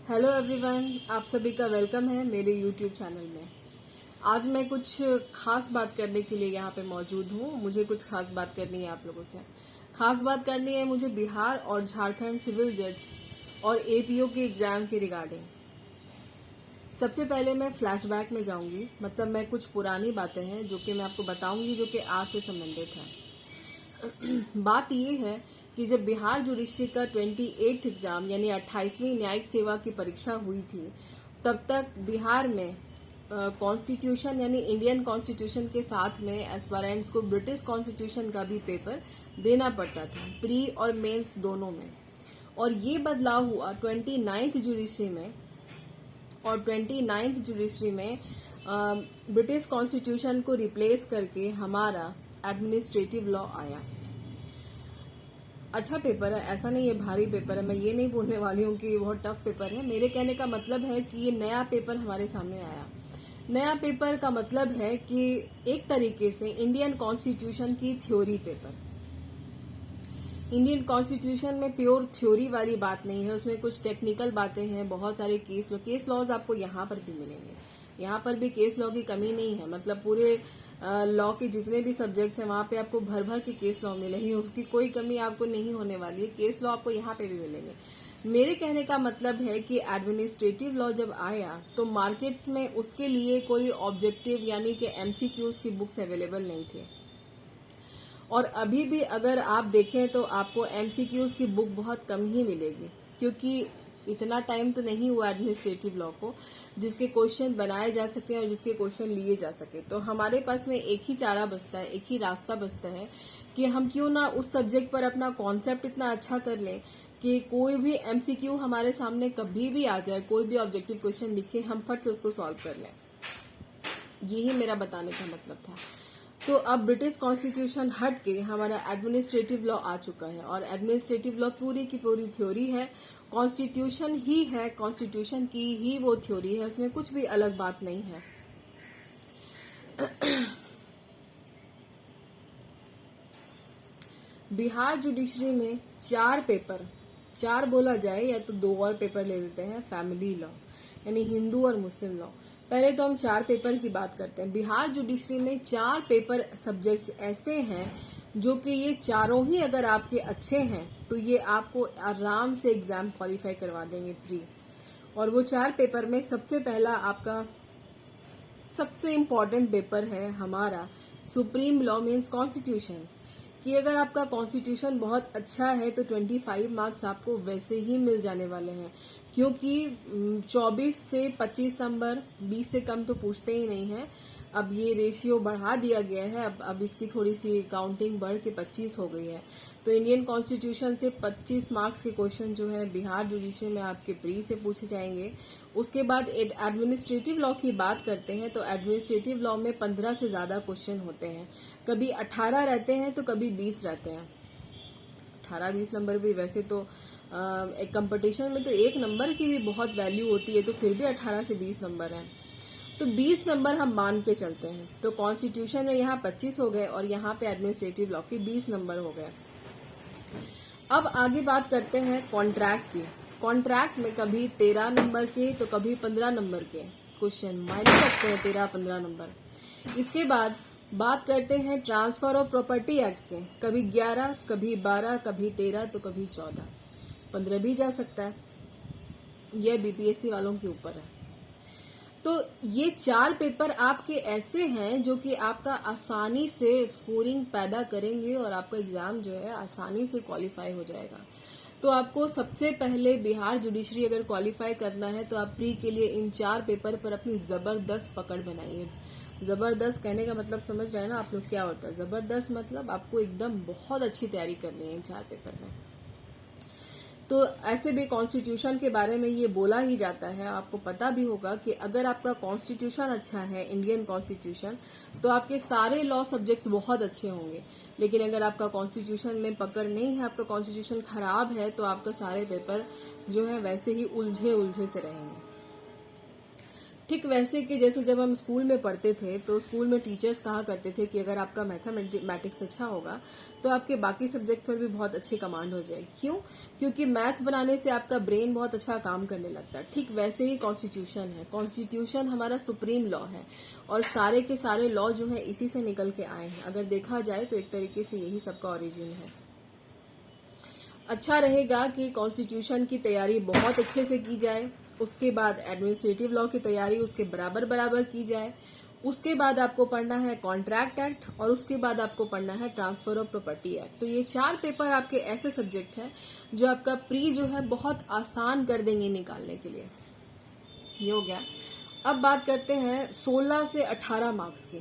Hello everyone, आप सभी का वेलकम है मेरे यूट्यूब चैनल में। आज मैं कुछ खास बात करने के लिए यहाँ पे मौजूद हूँ। मुझे कुछ खास बात करनी है आप लोगों से। खास बात करनी है मुझे बिहार और झारखंड सिविल जज और एपीओ के एग्जाम के रिगार्डिंग। सबसे पहले मैं फ्लैशबैक में जाऊंगी, मतलब मैं कुछ पुरानी बातें हैं जो कि मैं आपको बताऊंगी जो कि आज से संबंधित है। बात ये है कि जब बिहार जुडिशरी का 28th एग्जाम यानी 28वीं न्यायिक सेवा की परीक्षा हुई थी, तब तक बिहार में कॉन्स्टिट्यूशन यानी इंडियन कॉन्स्टिट्यूशन के साथ में एस्पायरेंट्स को ब्रिटिश कॉन्स्टिट्यूशन का भी पेपर देना पड़ता था, प्री और मेंस दोनों में। और ये बदलाव हुआ 29th जुडिशरी में, और 29th जुडिशरी में ब्रिटिश कॉन्स्टिट्यूशन को रिप्लेस करके हमारा एडमिनिस्ट्रेटिव लॉ आया। अच्छा पेपर है, ऐसा नहीं है भारी पेपर है। मैं ये नहीं बोलने वाली हूँ कि बहुत टफ पेपर है। मेरे कहने का मतलब है कि ये नया पेपर हमारे सामने आया। नया पेपर का मतलब है कि एक तरीके से इंडियन कॉन्स्टिट्यूशन की थ्योरी पेपर। इंडियन कॉन्स्टिट्यूशन में प्योर थ्योरी वाली बात नहीं है, उसमें कुछ टेक्निकल बातें हैं, बहुत सारे केस लॉज आपको यहाँ पर भी मिलेंगे। यहाँ पर भी केस लॉ की कमी नहीं है, मतलब पूरे लॉ के जितने भी सब्जेक्ट्स हैं वहां पे आपको भर भर के केस लॉ मिलेंगे, उसकी कोई कमी आपको नहीं होने वाली है। केस लॉ आपको यहाँ पे भी मिलेंगे। मेरे कहने का मतलब है कि एडमिनिस्ट्रेटिव लॉ जब आया तो मार्केट्स में उसके लिए कोई ऑब्जेक्टिव यानी कि एमसीक्यूज की बुक्स अवेलेबल नहीं थे। और अभी भी अगर आप देखें तो आपको एमसीक्यूज की बुक बहुत कम ही मिलेगी, क्योंकि इतना टाइम तो नहीं हुआ एडमिनिस्ट्रेटिव लॉ को जिसके क्वेश्चन बनाए जा सके और जिसके क्वेश्चन लिए जा सके। तो हमारे पास में एक ही चारा बचता है, एक ही रास्ता बचता है कि हम क्यों ना उस सब्जेक्ट पर अपना कॉन्सेप्ट इतना अच्छा कर लें कि कोई भी एमसीक्यू हमारे सामने कभी भी आ जाए, कोई भी ऑब्जेक्टिव क्वेश्चन दिखे, हम फट से उसको सॉल्व कर लें। यही मेरा बताने का मतलब था। तो अब ब्रिटिश कॉन्स्टिट्यूशन हट के हमारा एडमिनिस्ट्रेटिव लॉ आ चुका है, और एडमिनिस्ट्रेटिव लॉ पूरी की पूरी थ्योरी है, कॉन्स्टिट्यूशन ही है, कॉन्स्टिट्यूशन की ही वो थ्योरी है, उसमें कुछ भी अलग बात नहीं है। बिहार जुडिशरी में 4 पेपर, 4 बोला जाए या तो 2 और पेपर ले लेते हैं, फैमिली लॉ यानी हिंदू और मुस्लिम लॉ। पहले तो हम 4 पेपर की बात करते हैं। बिहार जुडिशरी में 4 पेपर सब्जेक्ट्स ऐसे हैं जो कि ये चारों ही अगर आपके अच्छे हैं तो ये आपको आराम से एग्जाम क्वालिफाई करवा देंगे प्री। और वो 4 पेपर में सबसे पहला आपका सबसे इम्पोर्टेंट पेपर है हमारा सुप्रीम लॉ मीन्स कॉन्स्टिट्यूशन। कि अगर आपका कॉन्स्टिट्यूशन बहुत अच्छा है तो 25 मार्क्स आपको वैसे ही मिल जाने वाले हैं, क्योंकि 24 से 25 नंबर, 20 से कम तो पूछते ही नहीं है। अब ये रेशियो बढ़ा दिया गया है, अब इसकी थोड़ी सी काउंटिंग बढ़ के 25 हो गई है। तो इंडियन कॉन्स्टिट्यूशन से 25 मार्क्स के क्वेश्चन जो है बिहार जुडिशरी में आपके प्री से पूछे जाएंगे। उसके बाद एडमिनिस्ट्रेटिव लॉ की बात करते हैं तो एडमिनिस्ट्रेटिव लॉ में 15 से ज्यादा क्वेश्चन होते हैं। कभी 18 रहते हैं तो कभी 20 रहते हैं। 18-20 नंबर भी वैसे तो एक कंपटीशन में तो 1 नंबर की भी बहुत वैल्यू होती है, तो फिर भी 18 से 20 नंबर है, तो 20 नंबर हम मान के चलते हैं। तो कॉन्स्टिट्यूशन में यहाँ 25 हो गए और यहाँ पे एडमिनिस्ट्रेटिव लॉ के 20 नंबर हो गए। अब आगे बात करते हैं कॉन्ट्रैक्ट की। कॉन्ट्रैक्ट में कभी 13 नंबर के तो कभी 15 नंबर के क्वेश्चन मायने रखते हैं, 13-15 नंबर। इसके बाद बात करते हैं ट्रांसफर ऑफ प्रॉपर्टी एक्ट के, कभी 11, कभी 12, कभी 13 तो कभी 14, 15 भी जा सकता है। यह बीपीएससी वालों के ऊपर है। तो ये 4 पेपर आपके ऐसे हैं जो कि आपका आसानी से स्कोरिंग पैदा करेंगे और आपका एग्जाम जो है आसानी से क्वालिफाई हो जाएगा। तो आपको सबसे पहले बिहार जुडिशरी अगर क्वालिफाई करना है तो आप प्री के लिए इन 4 पेपर पर अपनी जबरदस्त पकड़ बनाइए। जबरदस्त कहने का मतलब समझ रहे हैं ना आप लोग क्या होता है? जबरदस्त मतलब आपको एकदम बहुत अच्छी तैयारी करनी है इन 4 पेपर में। तो ऐसे भी कॉन्स्टिट्यूशन के बारे में ये बोला ही जाता है, आपको पता भी होगा कि अगर आपका कॉन्स्टिट्यूशन अच्छा है, इंडियन कॉन्स्टिट्यूशन, तो आपके सारे लॉ सब्जेक्ट्स बहुत अच्छे होंगे। लेकिन अगर आपका कॉन्स्टिट्यूशन में पकड़ नहीं है, आपका कॉन्स्टिट्यूशन खराब है, तो आपका सारे पेपर जो है वैसे ही उलझे उलझे से रहेंगे। ठीक वैसे कि जैसे जब हम स्कूल में पढ़ते थे तो स्कूल में टीचर्स कहा करते थे कि अगर आपका मैथमेटिक्स अच्छा होगा तो आपके बाकी सब्जेक्ट पर भी बहुत अच्छी कमांड हो जाएगी। क्यों? क्योंकि मैथ्स बनाने से आपका ब्रेन बहुत अच्छा काम करने लगता है। ठीक वैसे ही कॉन्स्टिट्यूशन है। कॉन्स्टिट्यूशन हमारा सुप्रीम लॉ है और सारे के सारे लॉ जो है इसी से निकल के आए हैं। अगर देखा जाए तो एक तरीके से यही सबका ओरिजिन है। अच्छा रहेगा कि कॉन्स्टिट्यूशन की तैयारी बहुत अच्छे से की जाए, उसके बाद एडमिनिस्ट्रेटिव लॉ की तैयारी उसके बराबर बराबर की जाए, उसके बाद आपको पढ़ना है कॉन्ट्रैक्ट एक्ट और उसके बाद आपको पढ़ना है ट्रांसफर ऑफ प्रॉपर्टी एक्ट। तो ये 4 पेपर आपके ऐसे सब्जेक्ट हैं जो आपका प्री जो है बहुत आसान कर देंगे निकालने के लिए। ये हो गया। अब बात करते हैं 16 से 18 मार्क्स के।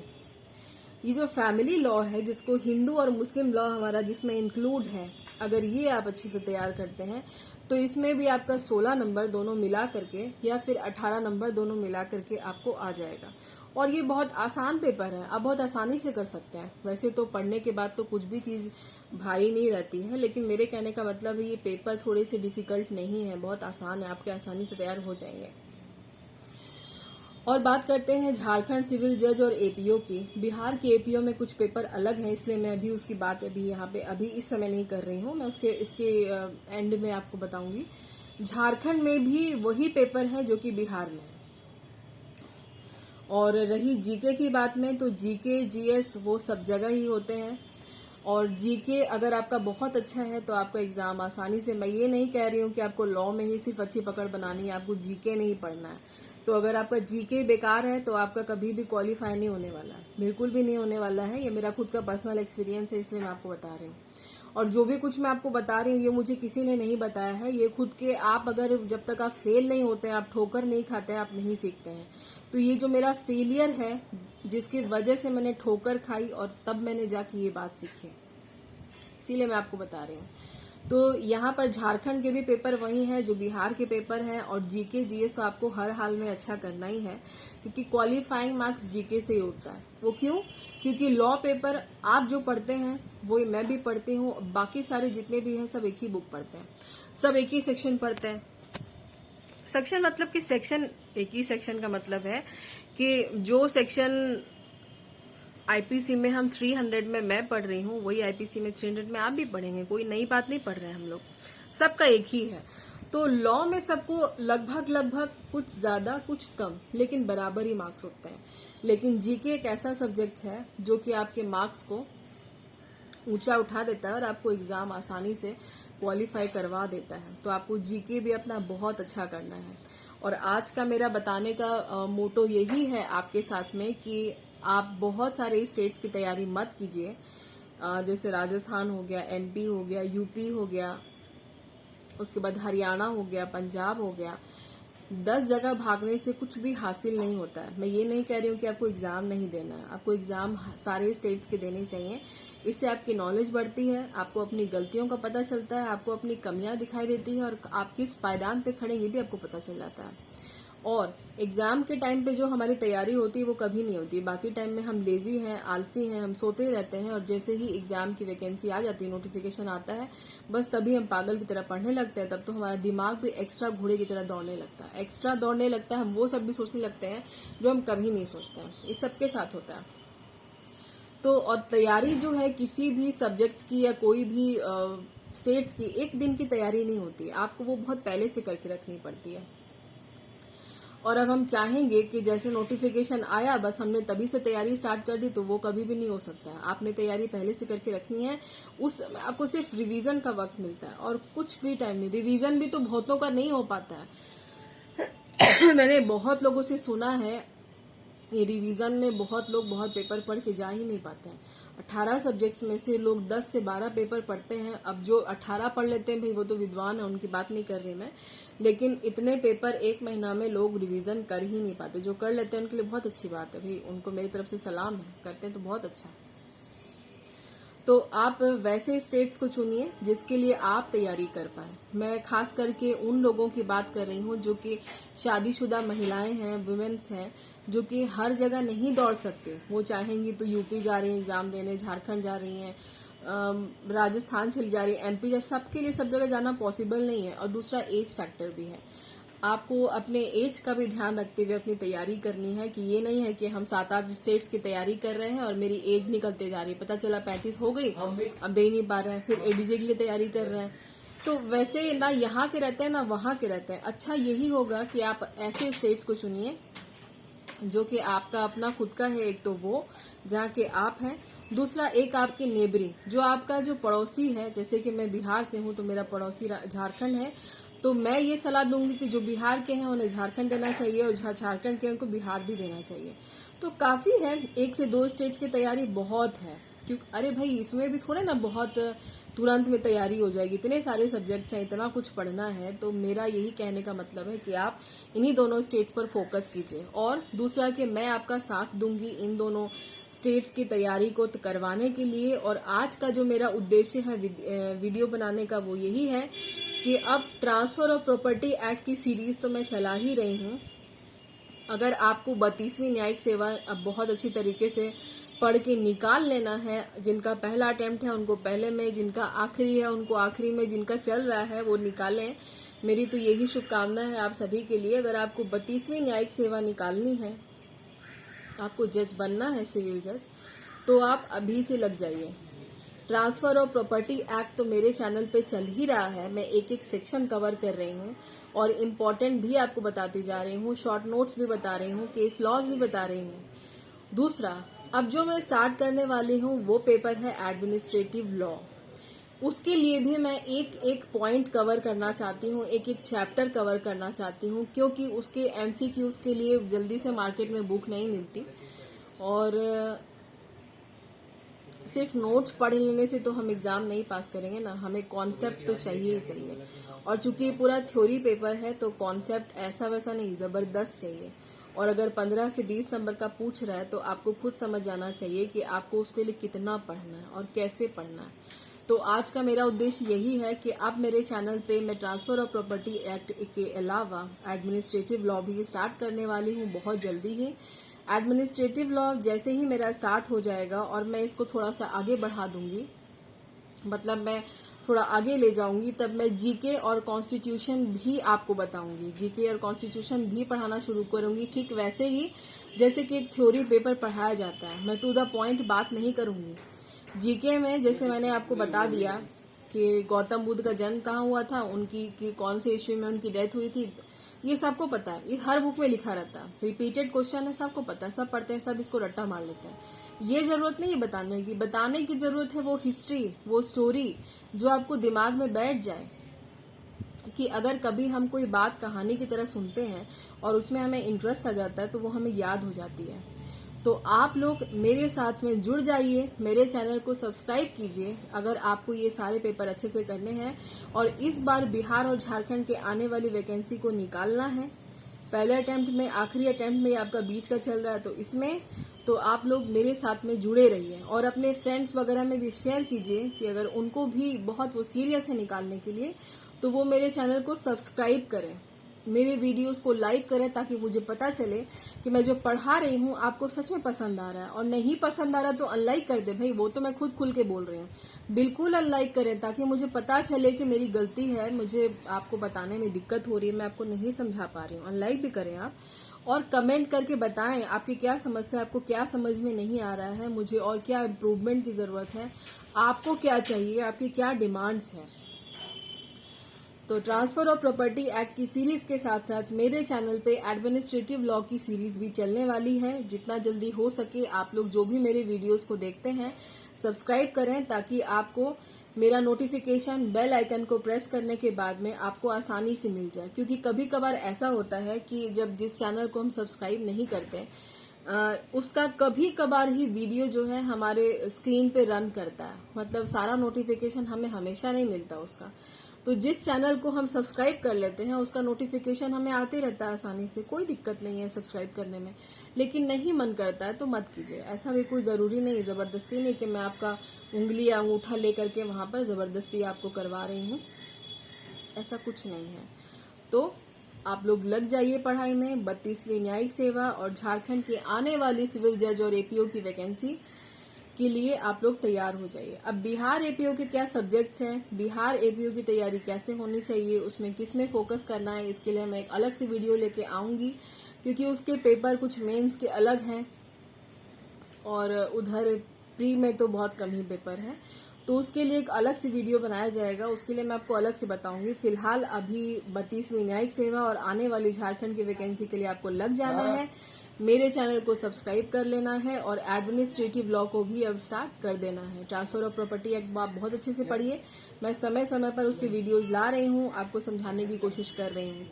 ये जो फैमिली लॉ है जिसको हिंदू और मुस्लिम लॉ हमारा जिसमें इंक्लूड है, अगर ये आप अच्छे से तैयार करते हैं तो इसमें भी आपका 16 नंबर दोनों मिला करके या फिर 18 नंबर दोनों मिला करके आपको आ जाएगा। और ये बहुत आसान पेपर है, आप बहुत आसानी से कर सकते हैं। वैसे तो पढ़ने के बाद तो कुछ भी चीज भारी नहीं रहती है, लेकिन मेरे कहने का मतलब है ये पेपर थोड़े से डिफिकल्ट नहीं है, बहुत आसान है, आपके आसानी से तैयार हो जाएंगे। और बात करते हैं झारखंड सिविल जज और एपीओ की। बिहार के एपीओ में कुछ पेपर अलग हैं, इसलिए मैं अभी उसकी बात यहाँ पे अभी इस समय नहीं कर रही हूँ, मैं इसके एंड में आपको बताऊंगी। झारखंड में भी वही पेपर है जो कि बिहार में है। और रही जीके की बात में, तो जीके जीएस वो सब जगह ही होते हैं। और जीके अगर आपका बहुत अच्छा है तो आपका एग्जाम आसानी से, मैं ये नहीं कह रही हूँ कि आपको लॉ में ही सिर्फ अच्छी पकड़ बनानी है, आपको जीके नहीं पढ़ना है। तो अगर आपका जीके बेकार है तो आपका कभी भी क्वालिफाई नहीं होने वाला, बिल्कुल भी नहीं होने वाला है। ये मेरा खुद का पर्सनल एक्सपीरियंस है, इसलिए मैं आपको बता रही हूँ। और जो भी कुछ मैं आपको बता रही हूँ ये मुझे किसी ने नहीं बताया है, ये खुद के आप अगर जब तक आप फेल नहीं होते हैं, आप ठोकर नहीं खाते हैं, आप नहीं सीखते हैं। तो ये जो मेरा फेलियर है जिसकी वजह से मैंने ठोकर खाई और तब मैंने जाके ये बात सीखी, इसीलिए मैं आपको बता रही हूँ। तो यहाँ पर झारखंड के भी पेपर वही हैं जो बिहार के पेपर हैं। और जीके जीएस तो आपको हर हाल में अच्छा करना ही है, क्योंकि क्वालिफाइंग मार्क्स जीके से ही होता है। वो क्यों? क्योंकि लॉ पेपर आप जो पढ़ते हैं वो मैं भी पढ़ती हूँ, बाकी सारे जितने भी हैं सब एक ही बुक पढ़ते हैं, सब एक ही सेक्शन पढ़ते हैं। सेक्शन मतलब कि सेक्शन, एक ही सेक्शन का मतलब है कि जो सेक्शन आईपीसी में हम 300 में मैं पढ़ रही हूँ वही आईपीसी में 300 में आप भी पढ़ेंगे, कोई नई बात नहीं पढ़ रहे हैं हम लोग, सबका एक ही है। तो लॉ में सबको लगभग कुछ ज्यादा कुछ कम लेकिन बराबर ही मार्क्स होते हैं। लेकिन जीके एक ऐसा सब्जेक्ट है जो कि आपके मार्क्स को ऊंचा उठा देता है और आपको एग्जाम आसानी से क्वालिफाई करवा देता है। तो आपको जीके भी अपना बहुत अच्छा करना है। और आज का मेरा बताने का मोटो यही है आपके साथ में कि आप बहुत सारे स्टेट्स की तैयारी मत कीजिए, जैसे राजस्थान हो गया, एमपी हो गया, यूपी हो गया, उसके बाद हरियाणा हो गया, पंजाब हो गया। 10 जगह भागने से कुछ भी हासिल नहीं होता है। मैं ये नहीं कह रही हूँ कि आपको एग्जाम नहीं देना है, आपको एग्जाम सारे स्टेट्स के देने चाहिए। इससे आपकी नॉलेज बढ़ती है, आपको अपनी गलतियों का पता चलता है, आपको अपनी कमियां दिखाई देती है और आप किस पायदान पे खड़े ये भी आपको पता चल जाता है। और एग्जाम के टाइम पे जो हमारी तैयारी होती है वो कभी नहीं होती। बाकी टाइम में हम लेजी हैं, आलसी हैं, हम सोते रहते हैं और जैसे ही एग्जाम की वैकेंसी आ जाती है, नोटिफिकेशन आता है, बस तभी हम पागल की तरह पढ़ने लगते हैं। तब तो हमारा दिमाग भी एक्स्ट्रा घोड़े की तरह दौड़ने लगता है, एक्स्ट्रा दौड़ने लगता है। हम वो सब भी सोचने लगते हैं जो हम कभी नहीं सोचते हैं। इस सबके साथ होता है। तो और तैयारी जो है किसी भी सब्जेक्ट की या कोई भी स्टेट्स की एक दिन की तैयारी नहीं होती, आपको वो बहुत पहले से करके रखनी पड़ती है। और अब हम चाहेंगे कि जैसे नोटिफिकेशन आया बस हमने तभी से तैयारी स्टार्ट कर दी, तो वो कभी भी नहीं हो सकता है। आपने तैयारी पहले से करके रखनी है, उस समय आपको सिर्फ रिवीजन का वक्त मिलता है और कुछ भी टाइम नहीं। रिवीजन भी तो बहुतों का नहीं हो पाता है। मैंने बहुत लोगों से सुना है ये रिवीजन में बहुत लोग बहुत पेपर पढ़ के जा ही नहीं पाते हैं। 18 सब्जेक्ट्स में से लोग 10 से 12 पेपर पढ़ते हैं। अब जो 18 पढ़ लेते हैं भाई वो तो विद्वान है, उनकी बात नहीं कर रही मैं, लेकिन इतने पेपर एक महीना में लोग रिवीजन कर ही नहीं पाते। जो कर लेते हैं उनके लिए बहुत अच्छी बात है भाई, उनको मेरी तरफ से सलाम है, करते हैं तो बहुत अच्छा। तो आप वैसे स्टेट्स को चुनिए जिसके लिए आप तैयारी कर पाए। मैं खास करके उन लोगों की बात कर रही हूँ जो कि शादीशुदा महिलाएं हैं, वुमेन्स हैं, जो कि हर जगह नहीं दौड़ सकते। वो चाहेंगी तो यूपी जा रही हैं एग्जाम देने, झारखंड जा रही हैं, राजस्थान चली जा रही है, एमपी जा, सबके लिए सब जगह जाना पॉसिबल नहीं है। और दूसरा एज फैक्टर भी है। आपको अपने एज का भी ध्यान रखते हुए अपनी तैयारी करनी है कि ये नहीं है कि हम 7-8 स्टेट्स की तैयारी कर रहे हैं और मेरी एज निकलते जा रही है, पता चला 35 हो गई, अब दे ही नहीं पा रहे हैं, फिर एडीजे के लिए तैयारी कर रहे हैं। तो वैसे ना यहाँ के रहते हैं ना वहां के रहते हैं। अच्छा यही होगा कि आप ऐसे स्टेट्स को चुनिए जो कि आपका अपना खुद का है, एक तो वो जहाँ के आप हैं, दूसरा एक आपकी नेबरी जो आपका जो पड़ोसी है। जैसे कि मैं बिहार से हूँ तो मेरा पड़ोसी झारखंड है, तो मैं ये सलाह दूंगी कि जो बिहार के हैं उन्हें झारखंड देना चाहिए और झारखंड के उनको बिहार भी देना चाहिए। तो काफी है, 1 से 2 स्टेट्स की तैयारी बहुत है। क्योंकि अरे भाई इसमें भी थोड़े ना बहुत तुरंत में तैयारी हो जाएगी, इतने सारे सब्जेक्ट हैं, इतना कुछ पढ़ना है। तो मेरा यही कहने का मतलब है कि आप इन्हीं दोनों स्टेट्स पर फोकस कीजिए। और दूसरा कि मैं आपका साथ दूंगी इन दोनों स्टेट्स की तैयारी को करवाने के लिए। और आज का जो मेरा उद्देश्य है वीडियो बनाने का वो यही है कि अब ट्रांसफर ऑफ प्रॉपर्टी एक्ट की सीरीज तो मैं चला ही रही हूँ। अगर आपको 32वीं न्यायिक सेवा अब बहुत अच्छी तरीके से पढ़ के निकाल लेना है, जिनका पहला अटेम्प्ट है उनको पहले में, जिनका आखिरी है उनको आखिरी में, जिनका चल रहा है वो निकालें। मेरी तो यही शुभकामना है आप सभी के लिए। अगर आपको 32वीं न्यायिक सेवा निकालनी है, आपको जज बनना है, सिविल जज, तो आप अभी से लग जाइए। ट्रांसफर ऑफ प्रॉपर्टी एक्ट तो मेरे चैनल पे चल ही रहा है, मैं एक एक सेक्शन कवर कर रही हूँ और इम्पोर्टेंट भी आपको बताती जा रही हूँ, शॉर्ट नोट्स भी बता रही हूँ, केस लॉज भी बता रही हूँ। दूसरा, अब जो मैं स्टार्ट करने वाली हूँ वो पेपर है एडमिनिस्ट्रेटिव लॉ। उसके लिए भी मैं एक एक पॉइंट कवर करना चाहती हूँ, एक एक चैप्टर कवर करना चाहती हूँ, क्योंकि उसके एमसीक्यूज के लिए जल्दी से मार्केट में बुक नहीं मिलती और सिर्फ नोट्स पढ़ लेने से तो हम एग्जाम नहीं पास करेंगे ना, हमें कॉन्सेप्ट तो चाहिए ही चाहिए। और चूंकि ये पूरा थ्योरी पेपर है तो कॉन्सेप्ट ऐसा वैसा नहीं, जबरदस्त चाहिए। और अगर 15 से 20 नंबर का पूछ रहा है तो आपको खुद समझ जाना चाहिए कि आपको उसके लिए कितना पढ़ना है और कैसे पढ़ना है। तो आज का मेरा उद्देश्य यही है कि अब मेरे चैनल पे मैं ट्रांसफर ऑफ प्रॉपर्टी एक्ट के अलावा एडमिनिस्ट्रेटिव लॉ भी स्टार्ट करने वाली हूँ बहुत जल्दी ही। एडमिनिस्ट्रेटिव लॉ जैसे ही मेरा स्टार्ट हो जाएगा और मैं इसको थोड़ा सा आगे बढ़ा दूंगी, मतलब मैं थोड़ा आगे ले जाऊंगी, तब मैं जीके और कॉन्स्टिट्यूशन भी आपको बताऊंगी। जीके और कॉन्स्टिट्यूशन भी पढ़ाना शुरू करूंगी, ठीक वैसे ही जैसे कि एक थ्योरी पेपर पढ़ाया जाता है। मैं टू द पॉइंट बात नहीं करूंगी। जीके में जैसे मैंने आपको बता दिया कि गौतम बुद्ध का जन्म कहाँ हुआ था, उनकी कौन से इश्यू में उनकी डेथ हुई थी, ये सबको पता है, ये हर बुक में लिखा रहता है, रिपीटेड क्वेश्चन है, सबको पता है, सब पढ़ते हैं, सब इसको रट्टा मार लेते हैं। ये जरूरत नहीं है बताने की, बताने की जरूरत है वो हिस्ट्री, वो स्टोरी जो आपको दिमाग में बैठ जाए कि अगर कभी हम कोई बात कहानी की तरह सुनते हैं और उसमें हमें इंटरेस्ट आ जाता है तो वो हमें याद हो जाती है। तो आप लोग मेरे साथ में जुड़ जाइए, मेरे चैनल को सब्सक्राइब कीजिए अगर आपको ये सारे पेपर अच्छे से करने हैं और इस बार बिहार और झारखंड के आने वाली वैकेंसी को निकालना है। पहले अटेम्प्ट में, आखिरी अटेम्प्ट में आपका बीच का चल रहा है, तो इसमें तो आप लोग मेरे साथ में जुड़े रहिए और अपने फ्रेंड्स वगैरह में भी शेयर कीजिए कि अगर उनको भी बहुत वो सीरियस है निकालने के लिए तो वो मेरे चैनल को सब्सक्राइब करें, मेरे वीडियोस को लाइक करें, ताकि मुझे पता चले कि मैं जो पढ़ा रही हूँ आपको सच में पसंद आ रहा है। और नहीं पसंद आ रहा तो अनलाइक कर दे भाई, वो तो मैं खुद खुल के बोल रही हूँ, बिल्कुल अनलाइक करें ताकि मुझे पता चले कि मेरी गलती है, मुझे आपको बताने में दिक्कत हो रही है, मैं आपको नहीं समझा पा रही हूँ। अनलाइक भी करें आप और कमेंट करके बताएं आपकी क्या समस्या है, आपको क्या समझ में नहीं आ रहा है मुझे, और क्या इम्प्रूवमेंट की जरूरत है, आपको क्या चाहिए, आपकी क्या डिमांड्स हैं। तो ट्रांसफर ऑफ प्रॉपर्टी एक्ट की सीरीज के साथ साथ मेरे चैनल पे एडमिनिस्ट्रेटिव लॉ की सीरीज भी चलने वाली है। जितना जल्दी हो सके आप लोग जो भी मेरे वीडियोस को देखते हैं सब्सक्राइब करें, ताकि आपको मेरा नोटिफिकेशन बेल आइकन को प्रेस करने के बाद में आपको आसानी से मिल जाए। क्योंकि कभी कभार ऐसा होता है कि जब जिस चैनल को हम सब्सक्राइब नहीं करते उसका कभी कभार ही वीडियो जो है हमारे स्क्रीन पे रन करता है, मतलब सारा नोटिफिकेशन हमें हमेशा नहीं मिलता उसका। तो जिस चैनल को हम सब्सक्राइब कर लेते हैं उसका नोटिफिकेशन हमें आते रहता है आसानी से, कोई दिक्कत नहीं है सब्सक्राइब करने में। लेकिन नहीं मन करता है तो मत कीजिए, ऐसा भी कोई जरूरी नहीं, जबरदस्ती नहीं कि मैं आपका उंगली या अंगूठा लेकर के वहां पर जबरदस्ती आपको करवा रही हूँ, ऐसा कुछ नहीं है। तो आप लोग लग जाइए पढ़ाई में। 32वीं न्यायिक सेवा और झारखंड की आने वाली सिविल जज और एपीओ की वैकेंसी के लिए आप लोग तैयार हो जाइए। अब बिहार एपीओ के क्या सब्जेक्ट्स हैं, बिहार एपीओ की तैयारी कैसे होनी चाहिए, उसमें किस में फोकस करना है, इसके लिए मैं एक अलग से वीडियो लेके आऊंगी, क्योंकि उसके पेपर कुछ मेंस के अलग हैं और उधर प्री में तो बहुत कम ही पेपर है, तो उसके लिए एक अलग से वीडियो बनाया जाएगा, उसके लिए मैं आपको अलग से बताऊंगी। फिलहाल अभी 32वीं न्यायिक सेवा और आने वाली झारखंड की वैकेंसी के लिए आपको लग जाना है, मेरे चैनल को सब्सक्राइब कर लेना है और एडमिनिस्ट्रेटिव लॉ को भी अब स्टार्ट कर देना है। ट्रांसफर ऑफ प्रॉपर्टी एक्ट आप बहुत अच्छे से पढ़िए, मैं समय समय पर उसके वीडियोज ला रही हूँ, आपको समझाने की कोशिश कर रही हूँ।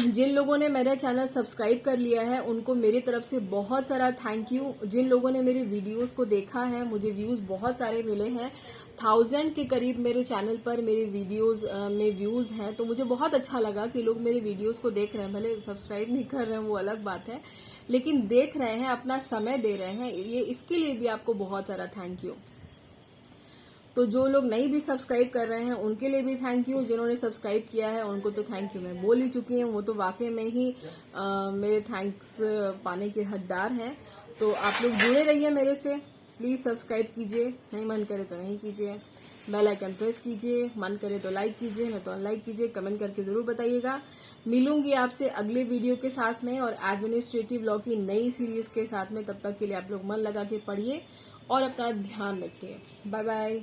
जिन लोगों ने मेरा चैनल सब्सक्राइब कर लिया है उनको मेरी तरफ से बहुत सारा थैंक यू। जिन लोगों ने मेरे वीडियोस को देखा है, मुझे व्यूज बहुत सारे मिले हैं, 1000 के करीब मेरे चैनल पर मेरे वीडियोस में व्यूज हैं, तो मुझे बहुत अच्छा लगा कि लोग मेरे वीडियोस को देख रहे हैं। भले सब्सक्राइब नहीं कर रहे हैं वो अलग बात है, लेकिन देख रहे हैं, अपना समय दे रहे हैं, ये इसके लिए भी आपको बहुत सारा थैंक यू। तो जो लोग नहीं भी सब्सक्राइब कर रहे हैं उनके लिए भी थैंक यू, जिन्होंने सब्सक्राइब किया है उनको तो थैंक यू मैं बोल ही चुकी हूँ, वो तो वाकई में ही मेरे थैंक्स पाने के हकदार हैं। तो आप लोग जुड़े रहिए मेरे से, प्लीज सब्सक्राइब कीजिए, नहीं मन करे तो नहीं कीजिए, बेल आइकन प्रेस कीजिए, मन करे तो लाइक कीजिए, नहीं तो अनलाइक कीजिए, कमेंट करके जरूर बताइएगा। मिलूंगी आपसे अगले वीडियो के साथ में और एडमिनिस्ट्रेटिव लॉ की नई सीरीज के साथ में। तब तक के लिए आप लोग मन लगा के पढ़िए और अपना ध्यान रखिए। Bye bye.